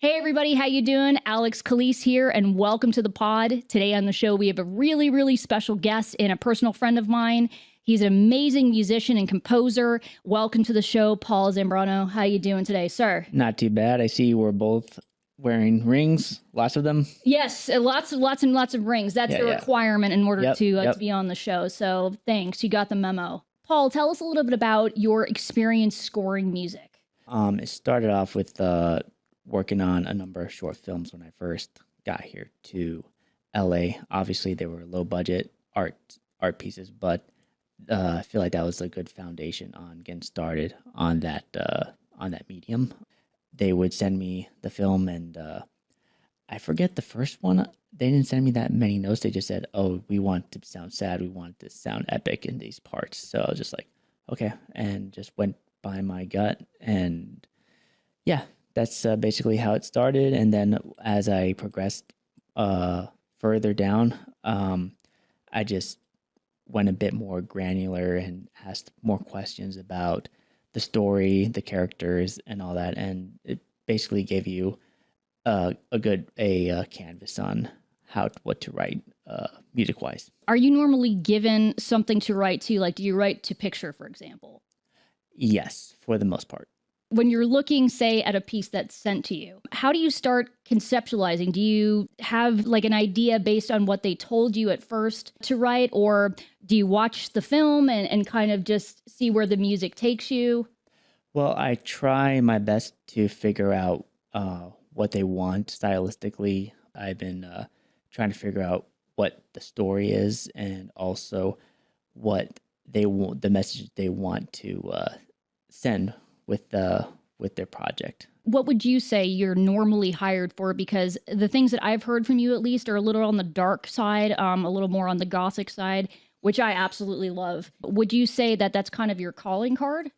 Hey everybody, how you doing? Alexx Calise here, and welcome to the pod. Today on the show, we have a really special guest and a personal friend of mine. He's an amazing musician and composer. Welcome to the show, Paul Zambrano. How you doing today, sir? Not too bad. I see we're both wearing rings, lots of them. Yes, lots of rings. That's the requirement in order to be on the show. So thanks, you got the memo. Paul, tell us a little bit about your experience scoring music. It started off with working on a number of short films when I first got here to LA. Obviously, they were low budget art pieces, but I feel like that was a good foundation on getting started on that medium. They would send me the film, and I forget the first one. They didn't send me that many notes. They just said, "Oh, we want it to sound sad. We want it to sound epic in these parts." So I was just like, "Okay," and just went by my gut, and yeah. That's basically how it started. And then as I progressed further down, I just went a bit more granular and asked more questions about the story, the characters, and all that. And it basically gave you a good canvas on what to write music-wise. Are you normally given something to write to? Like, do you write to picture, for example? Yes, for the most part. When you're looking, say, at a piece that's sent to you, how do you start conceptualizing? Do you have like an idea based on what they told you at first to write? Or do you watch the film and kind of just see where the music takes you? Well, I try my best to figure out what they want stylistically. I've been trying to figure out what the story is and also what they want, the message they want to send with their project. What would you say you're normally hired for? Because the things that I've heard from you, at least, are a little on the dark side, a little more on the gothic side, which I absolutely love. Would you say that that's kind of your calling card?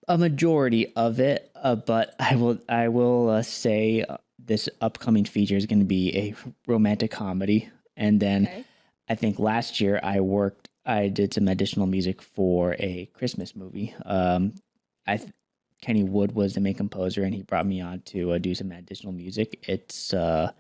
A majority of it, but I will say this upcoming feature is going to be a romantic comedy. And then I think last year I did some additional music for a Christmas movie. Kenny Wood was the main composer, and he brought me on to do some additional music. It's, I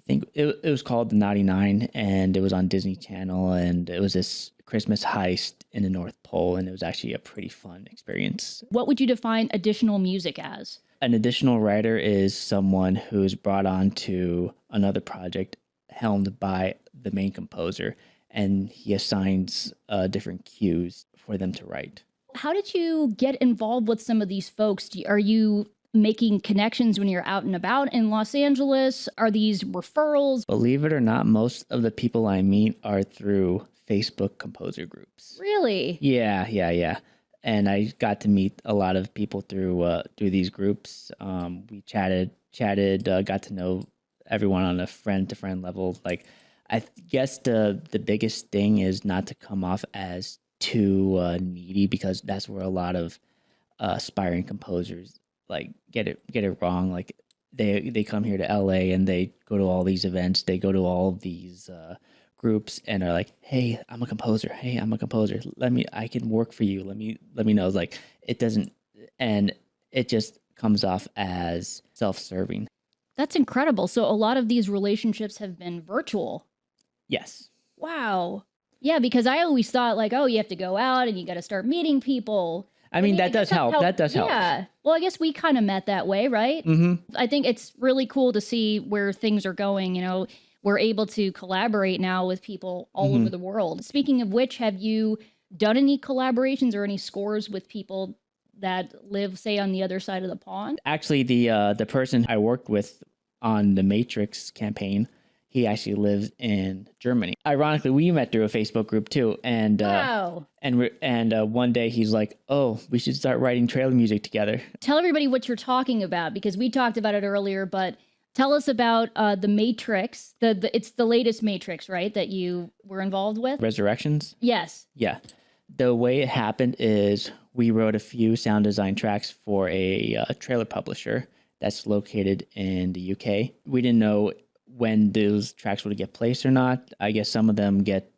think it was called The Naughty Nine, and it was on Disney Channel, and it was this Christmas heist in the North Pole, and it was actually a pretty fun experience. What would you define additional music as? An additional writer is someone who's brought on to another project helmed by the main composer, and he assigns different cues for them to write. How did you get involved with some of these folks? Are you making connections when you're out and about in Los Angeles? Are these referrals? Believe it or not, most of the people I meet are through Facebook composer groups. Really? Yeah. And I got to meet a lot of people through these groups. We chatted, got to know everyone on a friend-to-friend level. Like, I guess the biggest thing is not to come off as too needy, because that's where a lot of aspiring composers like get it wrong. Like they come here to LA and they go to all these events, they go to all of these groups and are like, "Hey, I'm a composer. Hey, I'm a composer. I can work for you. Let me know." It's like it doesn't, and it just comes off as self-serving. That's incredible. So a lot of these relationships have been virtual. Yes. Wow. Yeah, because I always thought like, oh, you have to go out and you got to start meeting people. I mean, that does help. That does help. Yeah. Well, I guess we kind of met that way, right? Mm-hmm. I think it's really cool to see where things are going. You know, we're able to collaborate now with people all over the world. Speaking of which, have you done any collaborations or any scores with people that live, say, on the other side of the pond? Actually, the person I worked with on the Matrix campaign, he actually lives in Germany. Ironically, we met through a Facebook group too, and wow. And one day he's like, "Oh, we should start writing trailer music together." Tell everybody what you're talking about, because we talked about it earlier. But tell us about the Matrix. It's the latest Matrix, right? That you were involved with. Resurrections. Yes. Yeah. The way it happened is we wrote a few sound design tracks for a trailer publisher that's located in the UK. We didn't know when those tracks would get placed or not. I guess some of them get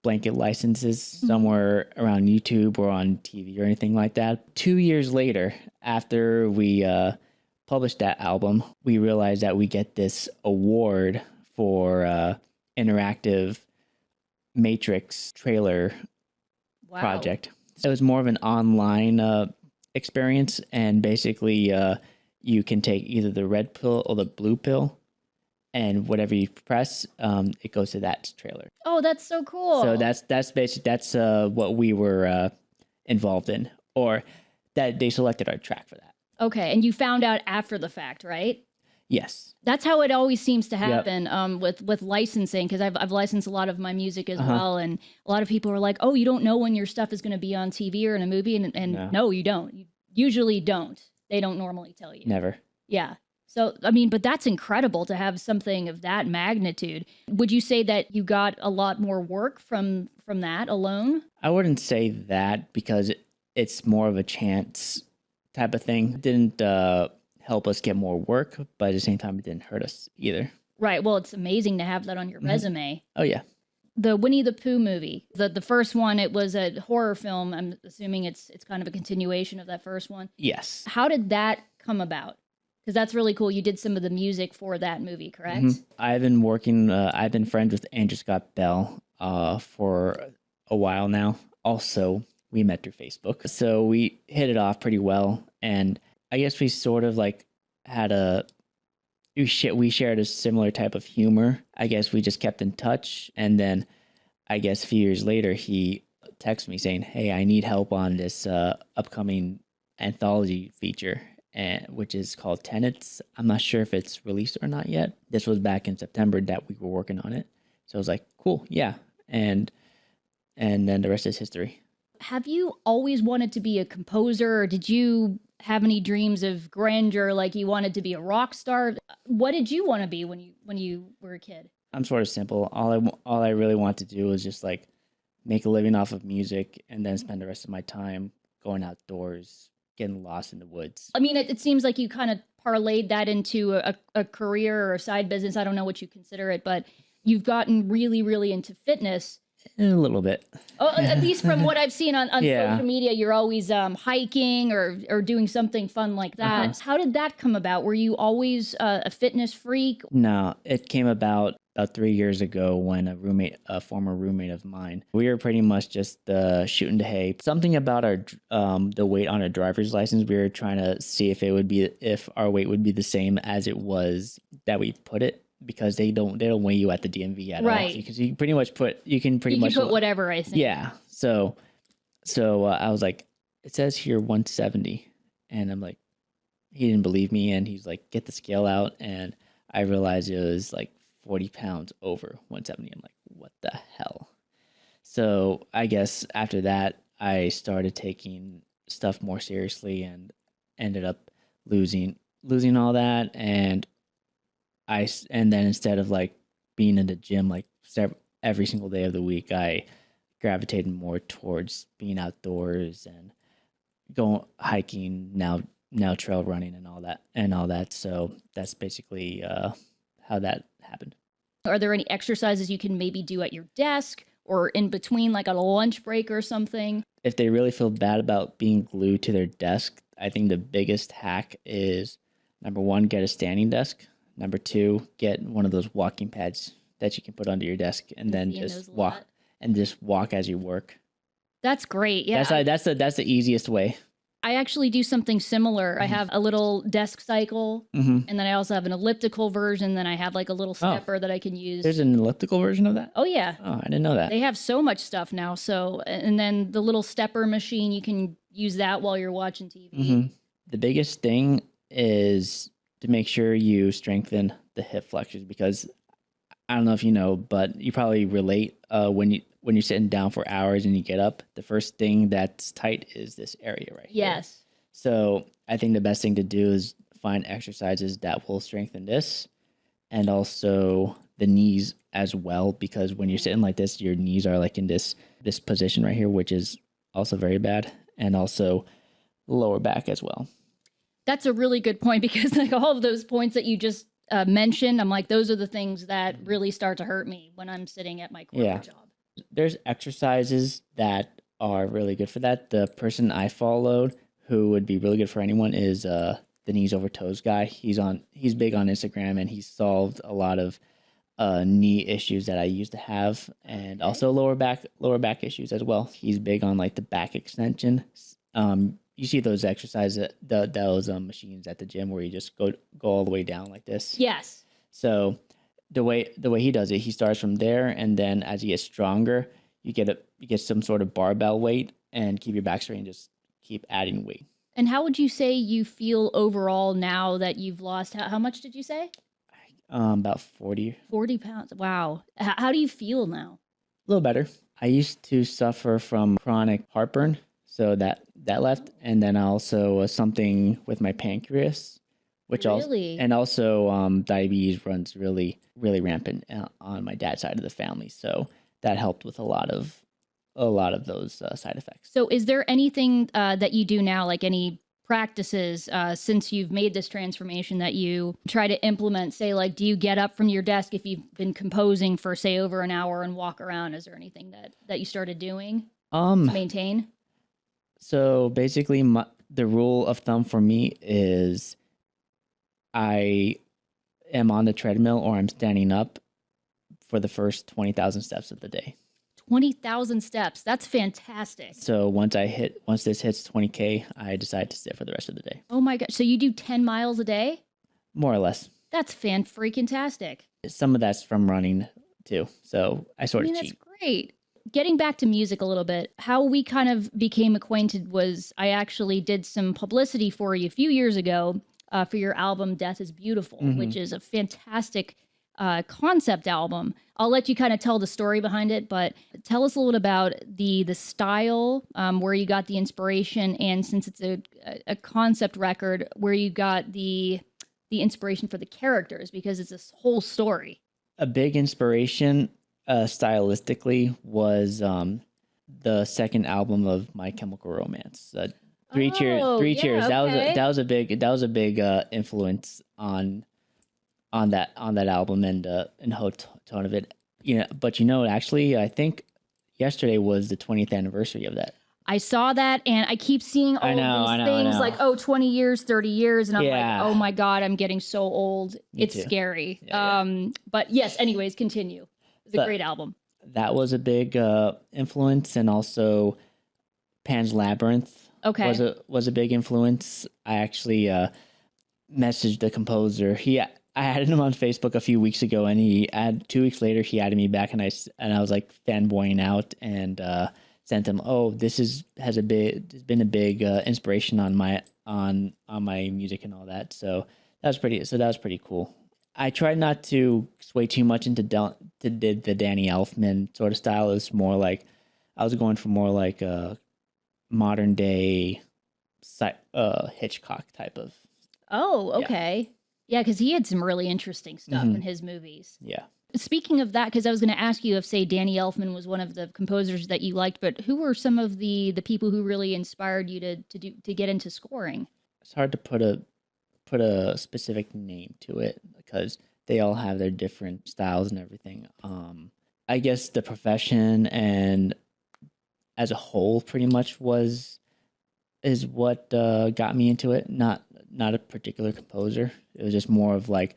blanket licenses somewhere around YouTube or on TV or anything like that. 2 years later, after we published that album, we realized that we get this award for interactive Matrix trailer Wow. project. So it was more of an online experience, and basically you can take either the red pill or the blue pill, and whatever you press, it goes to that trailer. Oh, that's so cool. So that's basically what we were involved in, or that they selected our track for that. Okay, and you found out after the fact, right? Yes. That's how it always seems to happen with licensing, because I've licensed a lot of my music as well, and a lot of people are like, "Oh, you don't know when your stuff is going to be on TV or in a movie," and no, you don't. You usually don't. They don't normally tell you. Never. Yeah. So, I mean, but that's incredible to have something of that magnitude. Would you say that you got a lot more work from that alone? I wouldn't say that, because it's more of a chance type of thing. It didn't help us get more work, but at the same time, it didn't hurt us either. Right. Well, it's amazing to have that on your resume. Oh, yeah. The Winnie the Pooh movie, the first one, it was a horror film. I'm assuming it's kind of a continuation of that first one. Yes. How did that come about? Because that's really cool. You did some of the music for that movie, correct? I've been friends with Andrew Scott Bell for a while now. Also, we met through Facebook. So we hit it off pretty well. And I guess we sort of like we shared a similar type of humor. I guess we just kept in touch. And then I guess a few years later, he texted me saying, "Hey, I need help on this upcoming anthology feature, which is called Tenets. I'm not sure if it's released or not yet." This was back in September that we were working on it. So I was like, cool, yeah. And then the rest is history. Have you always wanted to be a composer, or did you have any dreams of grandeur, like you wanted to be a rock star? What did you want to be when you were a kid? I'm sort of simple. All I really want to do is just like make a living off of music, and then spend the rest of my time going outdoors, getting lost in the woods. I mean, it seems like you kind of parlayed that into a career or a side business. I don't know what you consider it, but you've gotten really, really into fitness. A little bit. Oh, at least from what I've seen on social media, you're always hiking or doing something fun like that. How did that come about? Were you always a fitness freak? No, it came about 3 years ago when a former roommate of mine, we were pretty much just shooting the hay. Something about the weight on our driver's license, we were trying to see if our weight would be the same as it was that we put it. Because they don't weigh you at the DMV at all. Because you pretty much put whatever, I think. Yeah. So I was like, it says here 170, and I'm like, he didn't believe me, and he's like, get the scale out, and I realized it was like 40 pounds over 170. I'm like, what the hell? So I guess after that, I started taking stuff more seriously, and ended up losing all that, and then instead of like being in the gym like every single day of the week, I gravitated more towards being outdoors and going hiking, now trail running and all that. So that's basically how that happened. Are there any exercises you can maybe do at your desk or in between, like on a lunch break or something? If they really feel bad about being glued to their desk, I think the biggest hack is, number one, get a standing desk. Number two, get one of those walking pads that you can put under your desk, and then just walk as you work. That's great. Yeah, that's the easiest way. I actually do something similar. I have a little desk cycle, and then I also have an elliptical version. Then I have like a little stepper that I can use. There's an elliptical version of that? Oh, yeah. Oh, I didn't know that. They have so much stuff now. So, and then the little stepper machine, you can use that while you're watching TV. The biggest thing is to make sure you strengthen the hip flexors, because I don't know if you know, but you probably relate when you're sitting down for hours and you get up, the first thing that's tight is this area right here. Yes. So I think the best thing to do is find exercises that will strengthen this, and also the knees as well, because when you're sitting like this, your knees are like in this position right here, which is also very bad, and also lower back as well. That's a really good point, because like all of those points that you just mentioned, I'm like, those are the things that really start to hurt me when I'm sitting at my corporate job. There's exercises that are really good for that. The person I followed who would be really good for anyone is the knees over toes guy. He's big on Instagram, and he's solved a lot of knee issues that I used to have, and also lower back issues as well. He's big on like the back extension. You see those exercises, those machines at the gym where you just go all the way down like this. Yes. So the way he does it, he starts from there, and then as he gets stronger, you get some sort of barbell weight and keep your back straight and just keep adding weight. And how would you say you feel overall now that you've lost, how much did you say? About 40. 40 pounds. Wow. How do you feel now? A little better. I used to suffer from chronic heartburn, so that left, and then also something with my pancreas, which Really? also diabetes runs really rampant on my dad's side of the family. So that helped with a lot of those side effects. So is there anything that you do now, like any practices since you've made this transformation that you try to implement? Say, like, do you get up from your desk if you've been composing for, say, over an hour and walk around? Is there anything that you started doing to maintain? So basically, the rule of thumb for me is I am on the treadmill or I'm standing up for the first 20,000 steps of the day. 20,000 steps. That's fantastic. So once this hits 20K, I decide to sit for the rest of the day. Oh my gosh. So you do 10 miles a day? More or less. That's fan-freaking-tastic. Some of that's from running too. So I sort of cheat. That's great. Getting back to music a little bit, how we kind of became acquainted was I actually did some publicity for you a few years ago for your album Death is Beautiful, which is a fantastic concept album. I'll let you kind of tell the story behind it, but tell us a little about the style, where you got the inspiration, and since it's a concept record, where you got the inspiration for the characters, because it's this whole story. A big inspiration stylistically was the second album of My Chemical Romance. Three Cheers. Okay. That was a big influence on that album and whole tone of it. But actually, I think yesterday was the 20th anniversary of that. I saw that, and I keep seeing all these things like, 20 years, 30 years, and I'm like, oh my God, I'm getting so old. It's scary. Yeah. But yes, anyways, continue. It's a great album. That was a big influence, and also Pan's Labyrinth was a big influence. I actually messaged the composer. I added him on Facebook a few weeks ago, and 2 weeks later he added me back, and I was like fanboying out and sent him, this has been a big inspiration on my music and all that. So that was pretty cool. I tried not to sway too much into the Danny Elfman sort of style. It was more like I was going for more like a modern day Hitchcock type of. Oh, okay. Yeah, because he had some really interesting stuff in his movies. Yeah. Speaking of that, because I was going to ask you if, say, Danny Elfman was one of the composers that you liked, but who were some of the people who really inspired you to get into scoring? It's hard to put a specific name to it because they all have their different styles and everything. I guess The Profession and as a whole pretty much is what got me into it. Not a particular composer. It was just more of like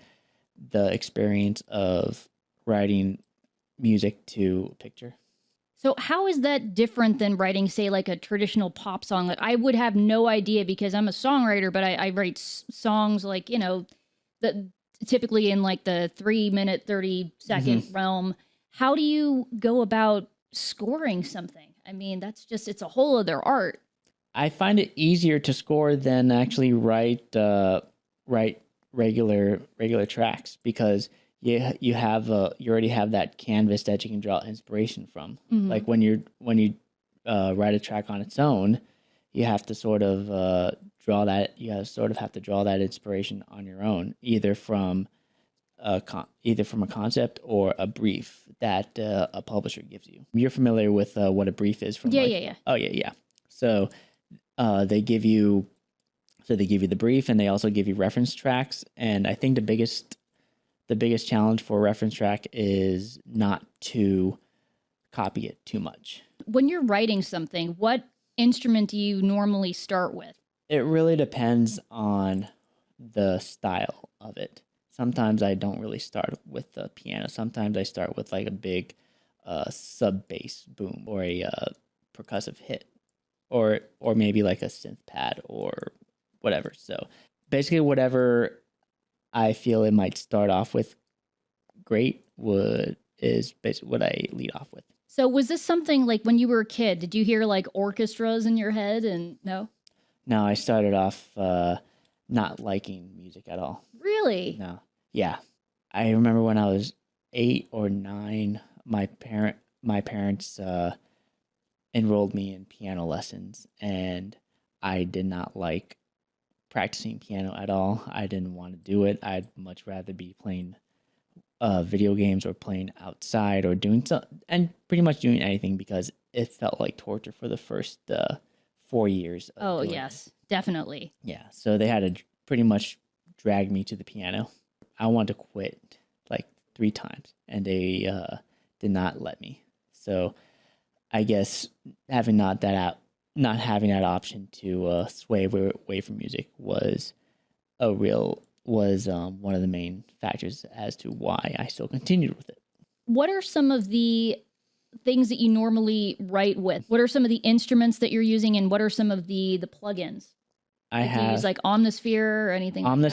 the experience of writing music to picture. So how is that different than writing, say, like a traditional pop song? Like, I would have no idea because I'm a songwriter, but I write songs like, that typically in like the 3-minute, 30-second realm. How do you go about scoring something? I mean, it's a whole other art. I find it easier to score than actually write regular tracks because you already have that canvas that you can draw inspiration from. Like when you write a track on its own, you have to sort of draw that. You sort of have to draw that inspiration on your own, either from a concept or a brief that a publisher gives you. You're familiar with what a brief is from? Yeah. Oh yeah. So they give you the brief, and they also give you reference tracks. And I think the biggest challenge for a reference track is not to copy it too much. When you're writing something, what instrument do you normally start with? It really depends on the style of it. Sometimes I don't really start with the piano. Sometimes I start with like a big sub bass boom or a percussive hit or maybe like a synth pad or whatever. So basically whatever I feel it might start off with great would is basically what I lead off with. So was this something like when you were a kid, did you hear like orchestras in your head and no? No, I started off not liking music at all. Really? No. Yeah. I remember when I was 8 or 9, my parents enrolled me in piano lessons, and I did not like practicing piano at all. I didn't want to do it. I'd much rather be playing video games or playing outside or doing some and pretty much doing anything because it felt like torture for the first 4 years of Oh, doing yes, definitely. yeah, so they had to pretty much drag me to the piano. I wanted to quit like 3 times, and they did not let me. So I guess having not having that option to sway away from music was one of the main factors as to why I still continued with it. What are some of the things that you normally write with? What are some of the instruments that you're using, and what are some of the plugins? I Do you use have like Omnisphere or anything like that?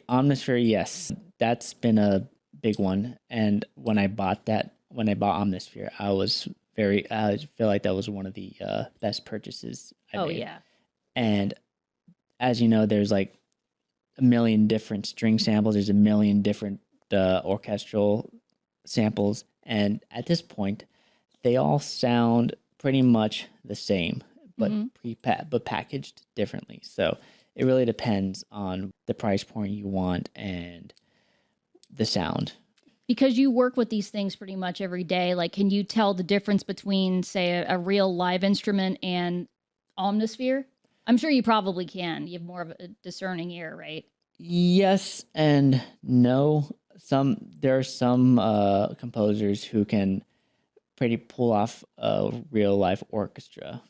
Omnisphere, yes, that's been a big one. And when I bought Omnisphere, I feel like that was one of the best purchases I Oh, made. yeah. And as you know, there's like a million different string samples. There's a million different orchestral samples, and at this point, they all sound pretty much the same, but but packaged differently. So it really depends on the price point you want and the sound. Because you work with these things pretty much every day, like, can you tell the difference between, say, a real live instrument and Omnisphere? I'm sure you probably can. You have more of a discerning ear, right? Yes and no. There are some composers who can pretty pull off a real life orchestra,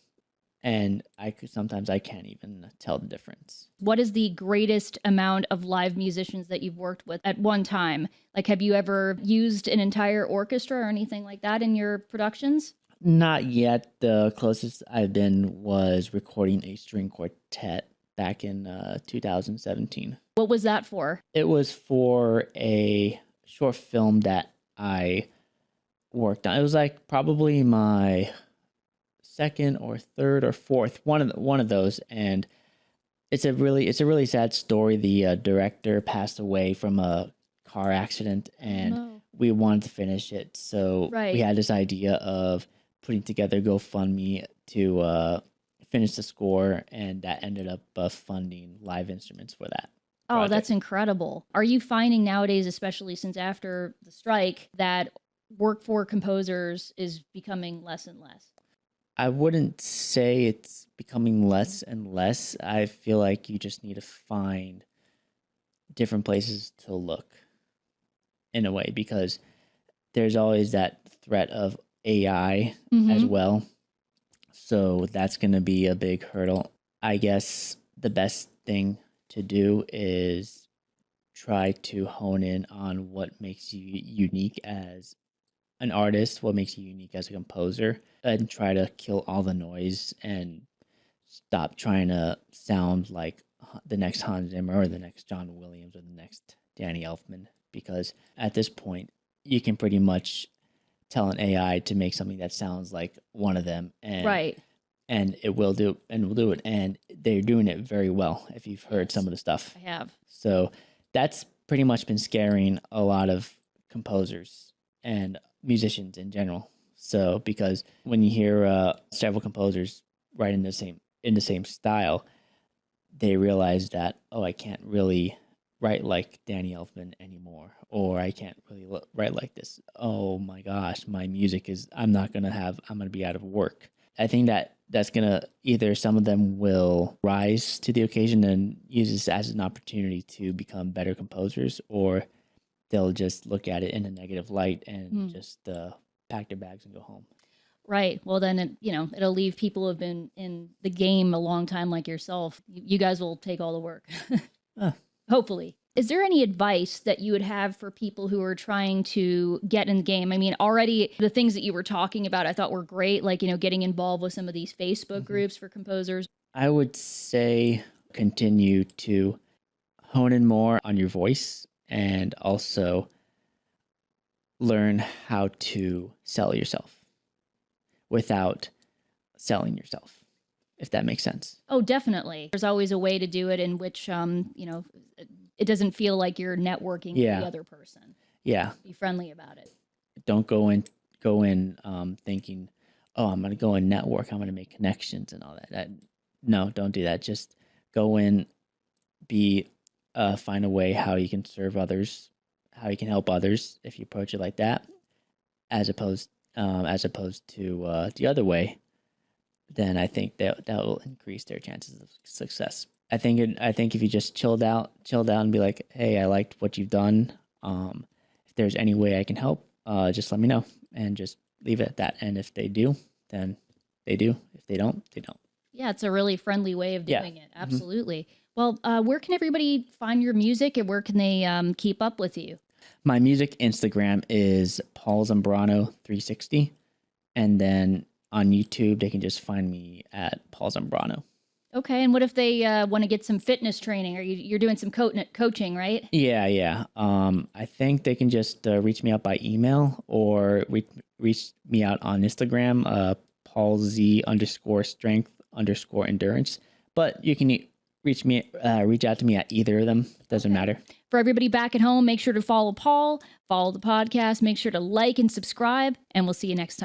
and sometimes I can't even tell the difference. What is the greatest amount of live musicians that you've worked with at one time? Like, have you ever used an entire orchestra or anything like that in your productions? Not yet. The closest I've been was recording a string quartet back in 2017. What was that for? It was for a short film that I worked on. It was like probably my second or third or fourth one of those, and it's a really sad story. The director passed away from a car accident, and we wanted to finish it, so we had this idea of putting together GoFundMe to finish the score, and that ended up funding live instruments for that. Oh, project. that's incredible. Are you finding nowadays, especially since after the strike, that work for composers is becoming less and less? I wouldn't say it's becoming less and less. I feel like you just need to find different places to look in a way, because there's always that threat of AI as well. So that's going to be a big hurdle. I guess the best thing to do is try to hone in on what makes you unique as an artist, what makes you unique as a composer, and try to kill all the noise and stop trying to sound like the next Hans Zimmer or the next John Williams or the next Danny Elfman, because at this point you can pretty much tell an AI to make something that sounds like one of them, and it will do it, and they're doing it very well. If you've heard some of the stuff, I have. So that's pretty much been scaring a lot of composers and musicians in general. So because when you hear several composers write in the same style, they realize that, oh, I can't really write like Danny Elfman anymore, or I can't really write like this. Oh my gosh, my music is I'm gonna be out of work. I think that's gonna either some of them will rise to the occasion and use this as an opportunity to become better composers, or they'll just look at it in a negative light and just pack their bags and go home. Right. Well, then, it'll leave people who have been in the game a long time like yourself. You guys will take all the work. Hopefully. Is there any advice that you would have for people who are trying to get in the game? I mean, already the things that you were talking about, I thought were great, like, getting involved with some of these Facebook groups for composers. I would say continue to hone in more on your voice and also learn how to sell yourself without selling yourself, if that makes sense. Oh, definitely. There's always a way to do it in which, it doesn't feel like you're networking with the other person. Yeah. Be friendly about it. Don't go in thinking, oh, I'm going to go and network. I'm going to make connections and all that. No, don't do that. Just go in, find a way how you can serve others, how you can help others if you approach it like that, as opposed to the other way. Then I think that will increase their chances of success. I think if you just chill out and be like, hey, I liked what you've done. If there's any way I can help, just let me know, and just leave it at that. And if they do, then they do. If they don't, they don't. Yeah, it's a really friendly way of doing it. Absolutely. Well, where can everybody find your music, and where can they keep up with you? My music Instagram is Paul Zambrano 360, and then on YouTube they can just find me at Paul Zambrano. Okay, and what if they want to get some fitness training? You're doing some coaching, right? Yeah. I think they can just reach me out by email or reach me out on Instagram, Paul Z _strength_endurance. But you can reach out to me at either of them. Doesn't matter. For everybody back at home, make sure to follow Paul, follow the podcast, make sure to like and subscribe, and we'll see you next time.